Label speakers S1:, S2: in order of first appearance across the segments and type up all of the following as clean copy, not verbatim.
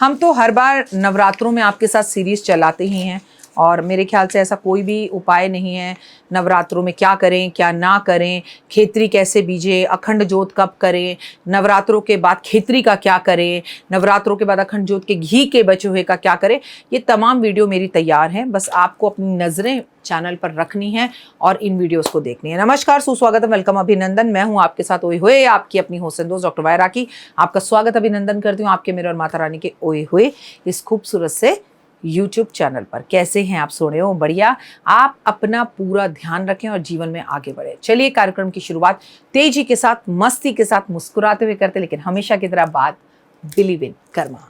S1: हम तो हर बार नवरात्रों में आपके साथ सीरीज चलाते ही हैं और मेरे ख्याल से ऐसा कोई भी उपाय नहीं है नवरात्रों में क्या करें क्या ना करें, खेतरी कैसे बीजे, अखंड जोत कब करें, नवरात्रों के बाद खेतरी का क्या करें, नवरात्रों के बाद अखंड जोत के घी के बचे हुए का क्या करें। ये तमाम वीडियो मेरी तैयार हैं, बस आपको अपनी नज़रें चैनल पर रखनी है और इन वीडियोस को देखनी है। नमस्कार, सुस्वागत, वेलकम, अभिनंदन। मैं हूं आपके साथ ओए हुए आपकी अपनी होसन दोस्त डॉक्टर वायरा की। आपका स्वागत अभिनंदन करती हूं आपके मेरे और माता रानी के ओए हुए इस खूबसूरत से YouTube चैनल पर। कैसे हैं आप? सोने हो बढ़िया। आप अपना पूरा ध्यान रखें और जीवन में आगे बढ़े। चलिए कार्यक्रम की शुरुआत तेजी के साथ, मस्ती के साथ, मुस्कुराते हुए करते, लेकिन हमेशा की तरह बात बिलीव इन कर्मा।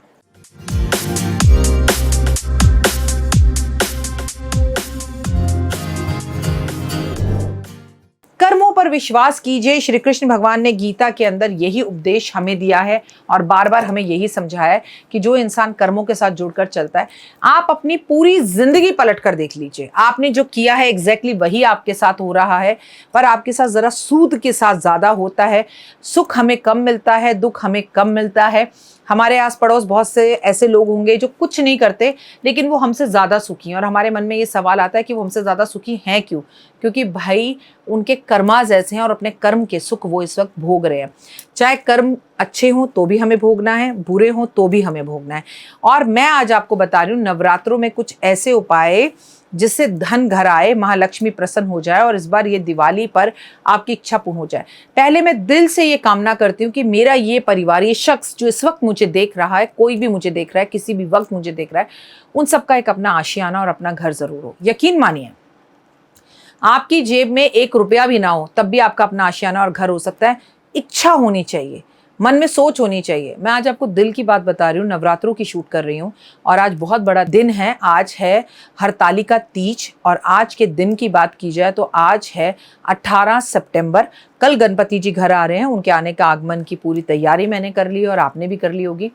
S1: कर्मों पर विश्वास कीजिए। श्री कृष्ण भगवान ने गीता के अंदर यही उपदेश हमें दिया है और बार बार हमें यही समझाया है कि जो इंसान कर्मों के साथ जुड़कर चलता है, आप अपनी पूरी जिंदगी पलट कर देख लीजिए, आपने जो किया है एग्जैक्टली वही आपके साथ हो रहा है, पर आपके साथ जरा सूद के साथ ज्यादा होता है। सुख हमें कम मिलता है, दुख हमें कम मिलता है। हमारे आस पड़ोस बहुत से ऐसे लोग होंगे जो कुछ नहीं करते लेकिन वो हमसे ज़्यादा सुखी हैं और हमारे मन में ये सवाल आता है कि वो हमसे ज़्यादा सुखी हैं क्यों? क्योंकि भाई उनके कर्माज ऐसे हैं और अपने कर्म के सुख वो इस वक्त भोग रहे हैं। चाहे कर्म अच्छे हों तो भी हमें भोगना है, बुरे हों तो भी हमें भोगना है। और मैं आज आपको बता रही हूँ नवरात्रों में कुछ ऐसे उपाय जिससे धन घर आए, महालक्ष्मी प्रसन्न हो जाए और इस बार ये दिवाली पर आपकी इच्छा पूर्ण हो जाए। पहले मैं दिल से ये कामना करती हूँ कि मेरा ये परिवार, ये शख्स जो इस वक्त मुझे देख रहा है, कोई भी मुझे देख रहा है, किसी भी वक्त मुझे देख रहा है, उन सबका एक अपना आशियाना और अपना घर जरूर हो। यकीन मानिए, आपकी जेब में 1 रुपया भी ना हो तब भी आपका अपना आशियाना और घर हो सकता है। इच्छा होनी चाहिए, मन में सोच होनी चाहिए। मैं आज आपको दिल की बात बता रही हूँ, नवरात्रों की शूट कर रही हूँ और आज बहुत बड़ा दिन है। आज है हरतालिका तीज और आज के दिन की बात की जाए तो आज है 18 सितंबर। कल गणपति जी घर आ रहे हैं, उनके आने का आगमन की पूरी तैयारी मैंने कर ली और आपने भी कर ली होगी।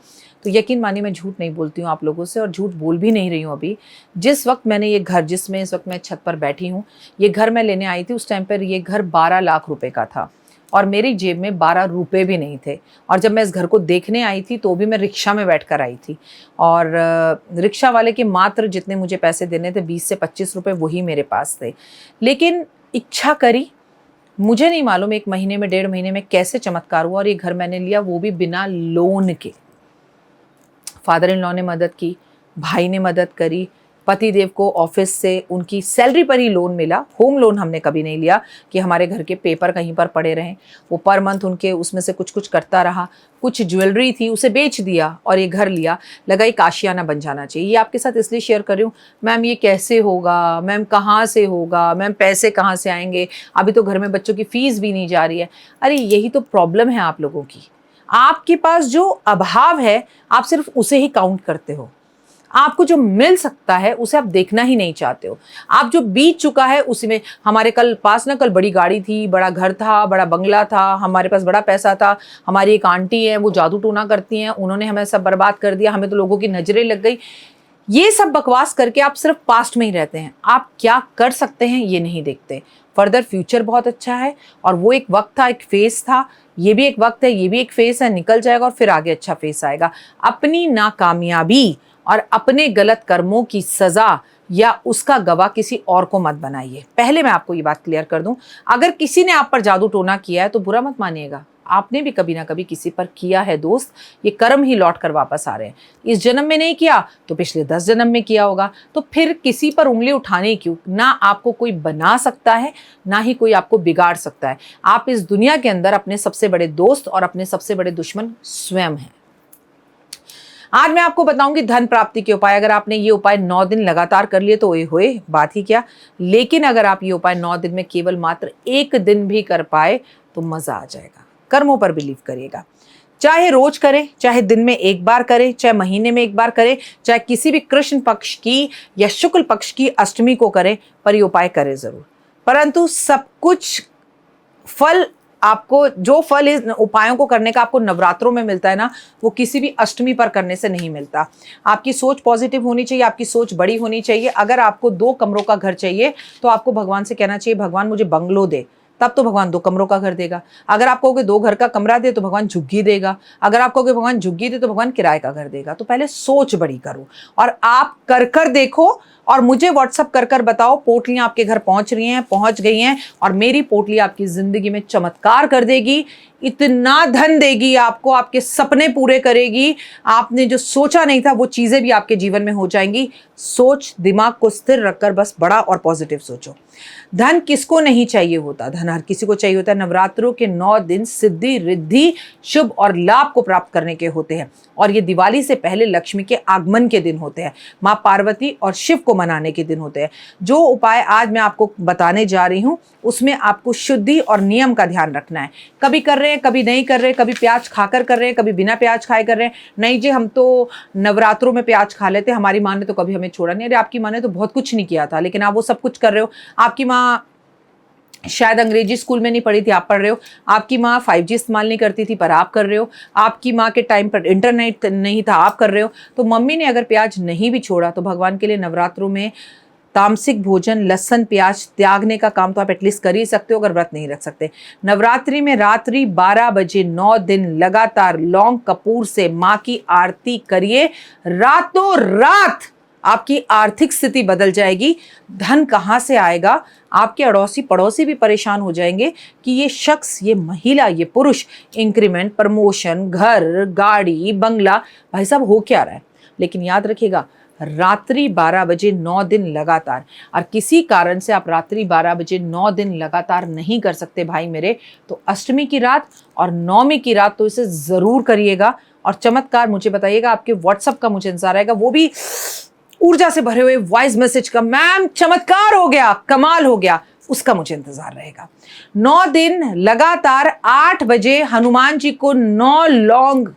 S1: तो यकीन मानिए मैं झूठ नहीं बोलती हूँ आप लोगों से और झूठ बोल भी नहीं रही हूँ। अभी जिस वक्त मैंने ये घर, जिसमें इस वक्त मैं छत पर बैठी हूँ, ये घर मैं लेने आई थी, उस टाइम पर ये घर 12 लाख रुपए का था और मेरी जेब में 12 रुपए भी नहीं थे। और जब मैं इस घर को देखने आई थी तो भी मैं रिक्शा में बैठकर आई थी और रिक्शा वाले के मात्र जितने मुझे पैसे देने थे 20 से 25 रुपए वही मेरे पास थे। लेकिन इच्छा करी, मुझे नहीं मालूम 1 महीने में, 1.5 महीने में कैसे चमत्कार हुआ और ये घर मैंने लिया, वो भी बिना लोन के। फादर इन लॉ ने मदद की, भाई ने मदद करी, पति देव को ऑफिस से उनकी सैलरी पर ही लोन मिला। होम लोन हमने कभी नहीं लिया कि हमारे घर के पेपर कहीं पर पड़े रहें। वो पर मंथ उनके उसमें से कुछ कुछ करता रहा। कुछ ज्वेलरी थी उसे बेच दिया और ये घर लिया। लगा एक आशियाना बन जाना चाहिए। ये आपके साथ इसलिए शेयर कर रही हूँ, मैम ये कैसे होगा, मैम कहाँ से होगा, मैम पैसे कहाँ से आएंगे, अभी तो घर में बच्चों की फीस भी नहीं जा रही है। अरे यही तो प्रॉब्लम है आप लोगों की। आपके पास जो अभाव है आप सिर्फ उसे ही काउंट करते हो। आपको जो मिल सकता है उसे आप देखना ही नहीं चाहते हो। आप जो बीत चुका है उसी में, हमारे कल बड़ी गाड़ी थी, बड़ा घर था, बड़ा बंगला था, हमारे पास बड़ा पैसा था, हमारी एक आंटी है वो जादू टोना करती हैं, उन्होंने हमें सब बर्बाद कर दिया, हमें तो लोगों की नजरें लग गई। ये सब बकवास करके आप सिर्फ पास्ट में ही रहते हैं। आप क्या कर सकते हैं ये नहीं देखते। फर्दर फ्यूचर बहुत अच्छा है और वो एक वक्त था, एक फेस था, ये भी एक वक्त है, ये भी एक फेस है, निकल जाएगा और फिर आगे अच्छा फेस आएगा। अपनी नाकामयाबी और अपने गलत कर्मों की सजा या उसका गवाह किसी और को मत बनाइए। पहले मैं आपको ये बात क्लियर कर दूं, अगर किसी ने आप पर जादू टोना किया है तो बुरा मत मानिएगा, आपने भी कभी ना कभी किसी पर किया है दोस्त। ये कर्म ही लौट कर वापस आ रहे हैं। इस जन्म में नहीं किया तो पिछले 10 जन्म में किया होगा। तो फिर किसी पर उंगली उठाने क्यों? ना आपको कोई बना सकता है ना ही कोई आपको बिगाड़ सकता है। आप इस दुनिया के अंदर अपने सबसे बड़े दोस्त और अपने सबसे बड़े दुश्मन स्वयं हैं। आज मैं आपको बताऊंगी धन प्राप्ति के उपाय। अगर आपने ये उपाय 9 दिन लगातार कर लिए तो ओए होए बात ही क्या। लेकिन अगर आप ये उपाय 9 दिन में केवल मात्र 1 दिन भी कर पाए तो मजा आ जाएगा। कर्मों पर बिलीव करिएगा। चाहे रोज करें, चाहे दिन में 1 बार करें, चाहे महीने में 1 बार करें, चाहे किसी भी कृष्ण पक्ष की या शुक्ल पक्ष की अष्टमी को करें, पर ये उपाय करें जरूर। परंतु सब कुछ फल, आपको जो फल इस उपायों को करने का आपको नवरात्रों में मिलता है ना, वो किसी भी अष्टमी पर करने से नहीं मिलता। आपकी सोच पॉजिटिव होनी चाहिए, आपकी सोच बड़ी होनी चाहिए। अगर आपको 2 कमरों का घर चाहिए तो आपको भगवान से कहना चाहिए, भगवान मुझे बंगलो दे तब तो भगवान 2 कमरों का घर देगा। अगर आप कहोगे 2 घर का कमरा दे तो भगवान झुग्गी देगा। अगर आप कहोगे भगवान झुग्गी दे तो भगवान किराए का घर देगा। तो पहले सोच बड़ी करो और आप कर देखो और मुझे व्हाट्सअप कर बताओ पोटलियां आपके घर पहुंच रही हैं, पहुंच गई हैं, और मेरी पोटली आपकी जिंदगी में चमत्कार कर देगी, इतना धन देगी आपको, आपके सपने पूरे करेगी, आपने जो सोचा नहीं था वो चीजें भी आपके जीवन में हो जाएंगी। सोच, दिमाग को स्थिर रखकर बस बड़ा और पॉजिटिव सोचो। धन किसको नहीं चाहिए होता? धन हर किसी को चाहिए होता है। नवरात्रों के 9 दिन सिद्धि, रिद्धि, शुभ और लाभ को प्राप्त करने के होते हैं और ये दिवाली से पहले लक्ष्मी के आगमन के दिन होते हैं, माँ पार्वती और शिव को मनाने के दिन होते हैं। जो उपाय आज मैं आपको बताने जा रही हूँ उसमें आपको शुद्धि और नियम का ध्यान रखना है। कभी कर रहे हैं, कभी नहीं कर रहे, कभी प्याज खाकर कर रहे हैं, कभी बिना प्याज खाए कर रहे हैं। नहीं जी, हम तो नवरात्रों में प्याज खा लेते, हमारी माँ ने तो कभी हमें छोड़ा नहीं। अरे आपकी माँ ने तो बहुत कुछ नहीं किया था, लेकिन आप वो सब कुछ कर रहे हो। आपकी माँ शायद अंग्रेजी स्कूल में नहीं पढ़ी थी, आप पढ़ रहे हो। आपकी माँ 5G इस्तेमाल नहीं करती थी, पर आप कर रहे हो। आपकी माँ के टाइम पर इंटरनेट नहीं था, आप कर रहे हो। तो मम्मी ने अगर प्याज नहीं भी छोड़ा तो भगवान के लिए नवरात्रों में तामसिक भोजन, लहसुन, प्याज त्यागने का काम तो आप एटलीस्ट कर ही सकते हो अगर व्रत नहीं रख सकते। नवरात्रि में रात्रि 12 बजे 9 दिन लगातार लौंग कपूर से माँ की आरती करिए। रातों रात आपकी आर्थिक स्थिति बदल जाएगी। धन कहाँ से आएगा? आपके अड़ोसी पड़ोसी भी परेशान हो जाएंगे कि ये शख्स, ये महिला, ये पुरुष, इंक्रीमेंट, प्रमोशन, घर, गाड़ी, बंगला, भाई साहब हो क्या रहा है? लेकिन याद रखिएगा, रात्रि 12 बजे 9 दिन लगातार, और किसी कारण से आप रात्रि 12 बजे 9 दिन लगातार नहीं कर सकते भाई मेरे, तो अष्टमी की रात और नवमी की रात तो इसे ज़रूर करिएगा और चमत्कार मुझे बताइएगा। आपके व्हाट्सएप का मुझे इंतजार रहेगा, वो भी ऊर्जा से भरे हुए वॉइस मैसेज का, मैम चमत्कार हो गया, कमाल हो गया, उसका मुझे इंतजार रहेगा। 9 दिन लगातार 8 बजे हनुमान जी को 9 लौंग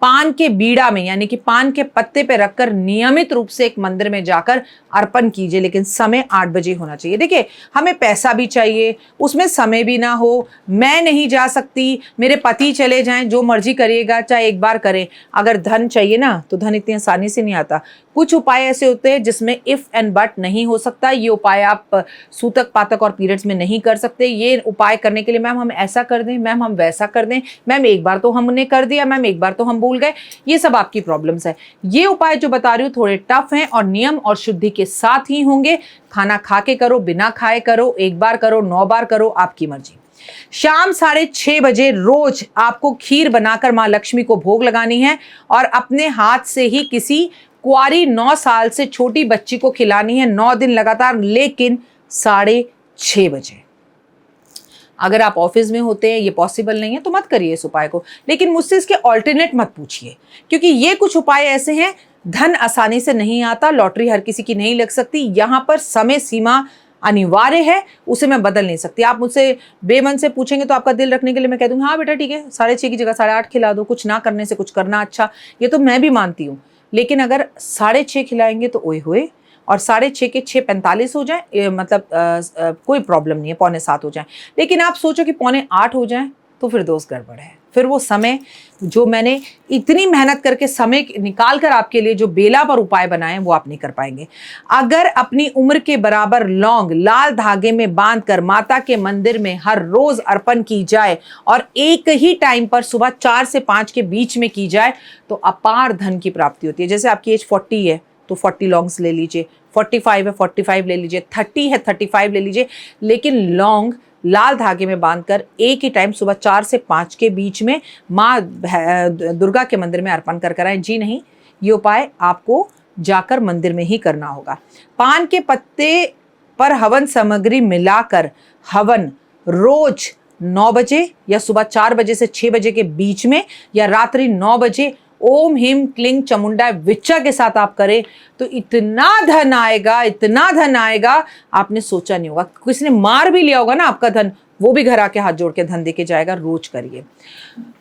S1: पान के बीड़ा में, यानी कि पान के पत्ते पे रखकर नियमित रूप से एक मंदिर में जाकर अर्पण कीजिए, लेकिन समय 8 बजे होना चाहिए। देखिए, हमें पैसा भी चाहिए, उसमें समय भी ना हो, मैं नहीं जा सकती, मेरे पति चले जाएं, जो मर्जी करिएगा, चाहे एक बार करें। अगर धन चाहिए ना तो धन इतनी आसानी से नहीं आता। कुछ उपाय ऐसे होते हैं जिसमें इफ एंड बट नहीं हो सकता। ये उपाय आप सूतक, पातक और पीरियड्स में नहीं कर सकते। ये उपाय करने के लिए मैम हम ऐसा कर दें, मैम हम वैसा कर दें, मैम एक बार तो हमने कर दिया, मैम एक बार तो हम भूल गए, ये सब आपकी प्रॉब्लम्स है। ये उपाय जो बता रही हूँ थोड़े टफ हैं और नियम और शुद्धि के साथ ही होंगे। खाना खा के करो, बिना खाए करो, एक बार करो, 9 बार करो, आपकी मर्जी। शाम 6:30 बजे रोज आपको खीर बनाकर माँ लक्ष्मी को भोग लगानी है और अपने हाथ से ही किसी कुंवारी 9 साल से छोटी बच्ची को खिलानी है 9 दिन लगातार, लेकिन 6:30 बजे। अगर आप ऑफिस में होते हैं, ये पॉसिबल नहीं है, तो मत करिए इस उपाय को, लेकिन मुझसे इसके ऑल्टरनेट मत पूछिए, क्योंकि ये कुछ उपाय ऐसे हैं, धन आसानी से नहीं आता, लॉटरी हर किसी की नहीं लग सकती, यहां पर समय सीमा अनिवार्य है, उसे मैं बदल नहीं सकती। आप मुझसे बेमन से पूछेंगे तो आपका दिल रखने के लिए मैं कह दूंगी हाँ बेटा ठीक है, 6:30 की जगह 8:30 खिला दो, कुछ ना करने से कुछ करना अच्छा, ये तो मैं भी मानती हूँ। लेकिन अगर 6:30 खिलाएंगे तो ओए होए, और 6:30 के 6:45 हो जाए, मतलब कोई प्रॉब्लम नहीं है, 6:45 हो जाए, लेकिन आप सोचो कि 7:45 हो जाए तो फिर दोस्त गड़बड़ है। फिर वो समय जो मैंने इतनी मेहनत करके समय निकाल कर आपके लिए जो बेला पर उपाय बनाए वो आप नहीं कर पाएंगे। अगर अपनी उम्र के बराबर लौंग लाल धागे में बांधकर माता के मंदिर में हर रोज अर्पण की जाए और एक ही टाइम पर सुबह 4 से 5 के बीच में की जाए तो अपार धन की प्राप्ति होती है। जैसे आपकी एज 40 है तो 40 लौंग्स ले लीजिए, 45 है 45 ले लीजिए, 30 है 35 ले लीजिए, लेकिन लौंग लाल धागे में बांधकर एक ही टाइम सुबह 4 से 5 के बीच में माँ दुर्गा के मंदिर में अर्पण कर आए। जी नहीं, ये उपाय आपको जाकर मंदिर में ही करना होगा। पान के पत्ते पर हवन सामग्री मिलाकर हवन रोज 9 बजे या सुबह 4 बजे से 6 बजे के बीच में या रात्रि 9 बजे ओम ह्रीं क्लीं चामुंडा विच्चा के साथ आप करें तो इतना धन आएगा, इतना धन आएगा, आपने सोचा नहीं होगा। किसी ने मार भी लिया होगा ना आपका धन, वो भी घर आके हाथ जोड़ के धन देके जाएगा। रोज करिए।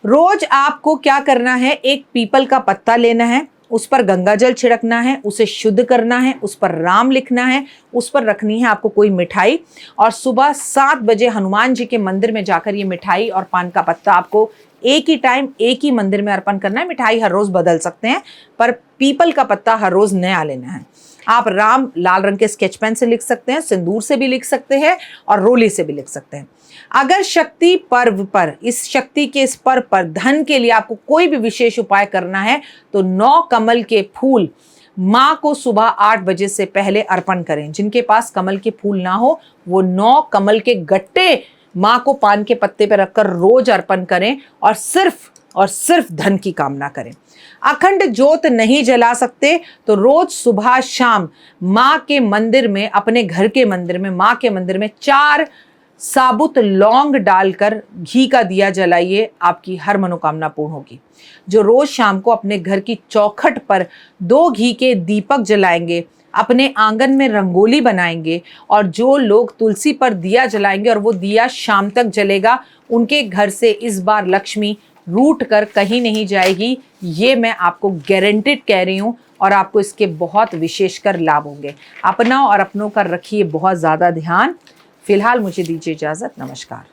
S1: रोज आपको क्या करना है, एक पीपल का पत्ता लेना है, उस पर गंगा जल छिड़कना है, उसे शुद्ध करना है, उस पर राम लिखना है, उस पर रखनी है आपको कोई मिठाई, और सुबह 7 बजे हनुमान जी के मंदिर में जाकर ये मिठाई और पान का पत्ता आपको एक ही टाइम एक ही मंदिर में अर्पण करना है। मिठाई हर रोज बदल सकते हैं, पर पीपल का पत्ता हर रोज नया लेना है। आप राम लाल रंग के स्केच पेन से लिख सकते हैं, सिंदूर से भी लिख सकते हैं और रोली से भी लिख सकते हैं। अगर शक्ति पर्व पर, इस शक्ति के इस पर्व पर धन के लिए आपको कोई भी विशेष उपाय करना है तो 9 कमल के फूल माँ को सुबह 8 बजे से पहले अर्पण करें। जिनके पास कमल के फूल ना हो वो 9 कमल के गट्टे माँ को पान के पत्ते पर रखकर रोज अर्पण करें और सिर्फ धन की कामना करें। अखंड ज्योत नहीं जला सकते तो रोज सुबह शाम माँ के मंदिर में, अपने घर के मंदिर में, माँ के मंदिर में 4 साबुत लौंग डालकर घी का दिया जलाइए, आपकी हर मनोकामना पूर्ण होगी। जो रोज शाम को अपने घर की चौखट पर 2 घी के दीपक जलाएंगे, अपने आंगन में रंगोली बनाएंगे और जो लोग तुलसी पर दिया जलाएंगे और वो दिया शाम तक जलेगा, उनके घर से इस बार लक्ष्मी रूठ कर कहीं नहीं जाएगी। ये मैं आपको गारंटेड कह रही हूँ और आपको इसके बहुत विशेषकर लाभ होंगे। अपना और अपनों का रखिए बहुत ज़्यादा ध्यान। फिलहाल मुझे दीजिए इजाज़त। नमस्कार।